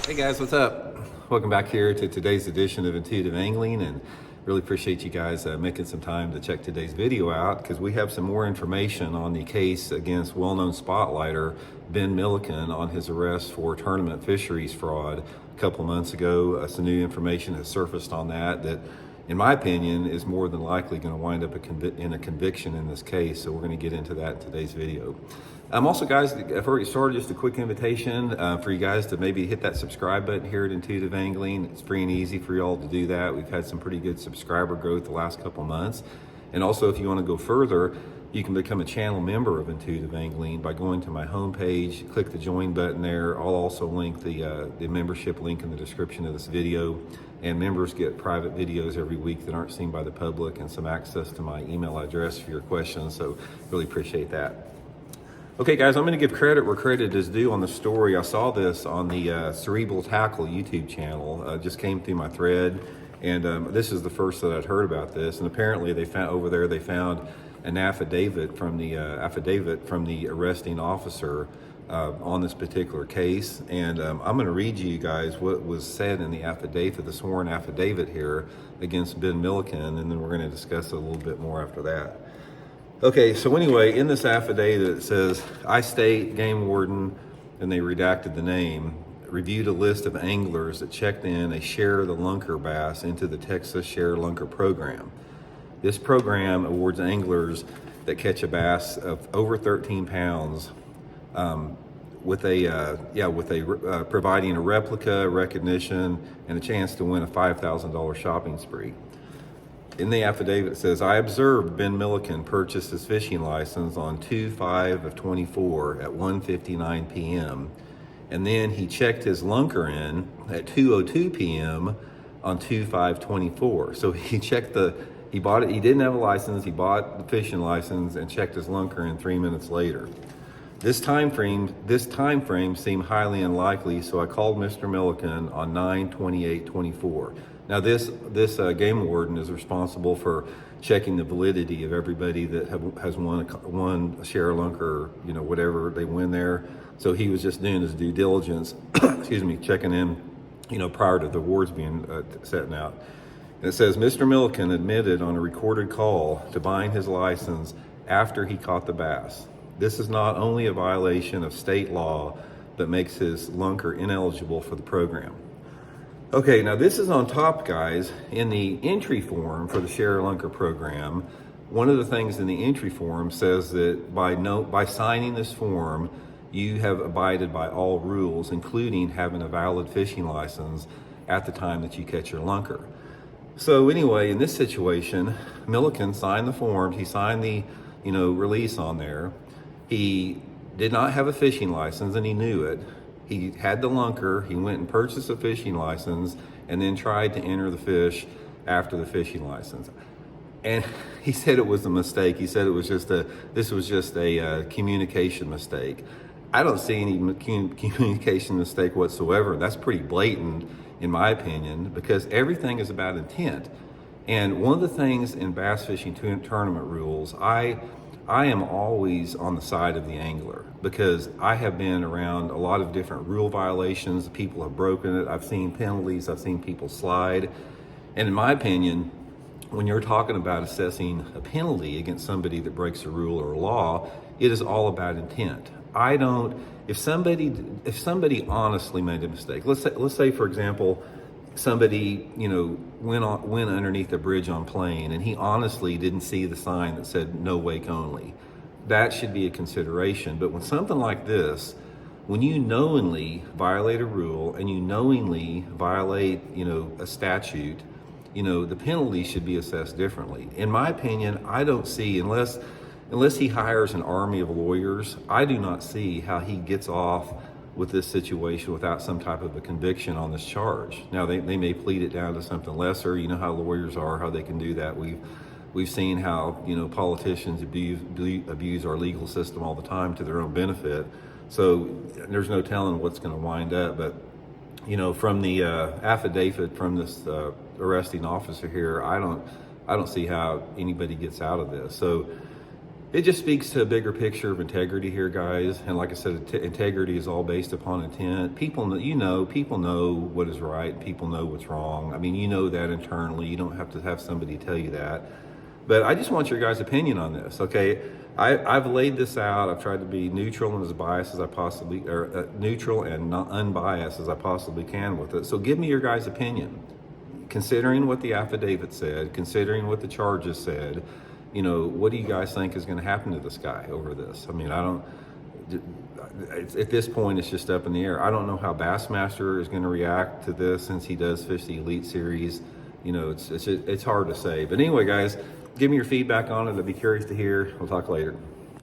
Hey guys, what's up? Welcome back here to today's edition of Intuitive Angling, and really appreciate you guys making some time to check today's video out because we have some more information on the case against well-known spotlighter Ben Milliken on his arrest for tournament fisheries fraud a couple of months ago. Some new information has surfaced on that in my opinion is more than likely going to wind up in a conviction in this case, so we're going to get into that in today's video. Also, guys, before we get started, just a quick invitation for you guys to maybe hit that subscribe button here at Intuitive Angling. It's free and easy for y'all to do that. We've had some pretty good subscriber growth the last couple months. And also, if you want to go further, you can become a channel member of Intuitive Angling by going to my homepage, click the join button there. I'll also link the membership link in the description of this video. And members get private videos every week that aren't seen by the public and some access to my email address for your questions. So really appreciate that. Okay, guys, I'm going to give credit where credit is due on the story. I saw this on the Cerebral Tackle YouTube channel. Just came through my thread, and this is the first that I'd heard about this. And apparently, they found an affidavit from the arresting officer on this particular case. And I'm going to read you guys what was said in the affidavit, the sworn affidavit here against Ben Milliken, and then we're going to discuss it a little bit more after that. Okay, so anyway, in this affidavit it says, I state game warden, and they redacted the name, reviewed a list of anglers that checked in a share of the lunker bass into the Texas Share Lunker program. This program awards anglers that catch a bass of over 13 pounds providing a replica, recognition, and a chance to win a $5,000 shopping spree. In the affidavit, it says, I observed Ben Milliken purchase his fishing license on 2/5/24 at 1:59 p.m. And then he checked his lunker in at 2:02 p.m. on 2/5/24. So he bought it, he didn't have a license, he bought the fishing license and checked his lunker in 3 minutes later. This time frame seemed highly unlikely, so I called Mr. Milliken on 9/28/24. Now, this game warden is responsible for checking the validity of everybody that has won a share lunker, whatever they win there. So he was just doing his due diligence, checking in, prior to the awards being setting out. And it says, Mr. Milliken admitted on a recorded call to buying his license after he caught the bass. This is not only a violation of state law, but makes his lunker ineligible for the program. Okay, now this is on top, guys. In the entry form for the Share Lunker program, one of the things in the entry form says that by signing this form, you have abided by all rules, including having a valid fishing license at the time that you catch your lunker. So anyway, in this situation, Milliken signed the form. He signed the release on there. He did not have a fishing license, and he knew it. He had the lunker, he went and purchased a fishing license, and then tried to enter the fish after the fishing license. And he said it was a mistake. He said this was just a communication mistake. I don't see any communication mistake whatsoever. That's pretty blatant, in my opinion, because everything is about intent. And one of the things in bass fishing tournament rules, I am always on the side of the angler because I have been around a lot of different rule violations. People have broken it. I've seen penalties. I've seen people slide. And in my opinion, when you're talking about assessing a penalty against somebody that breaks a rule or a law, it is all about intent. If somebody honestly made a mistake, let's say for example, somebody, went underneath a bridge on plane and he honestly didn't see the sign that said no wake only. That should be a consideration. But when something like this, when you knowingly violate a rule and you knowingly violate, a statute, the penalty should be assessed differently. In my opinion, I don't see, unless he hires an army of lawyers, I do not see how he gets off with this situation without some type of a conviction on this charge. Now, they may plead it down to something lesser. You know how lawyers are, how they can do that. We've seen how, politicians abuse our legal system all the time to their own benefit. So there's no telling what's going to wind up. But, from the affidavit from this arresting officer here, I don't see how anybody gets out of this. So It just speaks to a bigger picture of integrity here, guys. And like I said, integrity is all based upon intent. People know what is right. People know what's wrong. I mean, you know that internally. You don't have to have somebody tell you that. But I just want your guys' opinion on this, okay? I've laid this out. I've tried to be neutral and as biased as I possibly, neutral and not unbiased as I possibly can with it. So give me your guys' opinion. Considering what the affidavit said, considering what the charges said, you know, what do you guys think is going to happen to this guy over this? I mean, at this point, it's just up in the air. I don't know how Bassmaster is going to react to this since he does fish the Elite Series. You know, it's hard to say. But anyway, guys, give me your feedback on it. I'd be curious to hear. We'll talk later.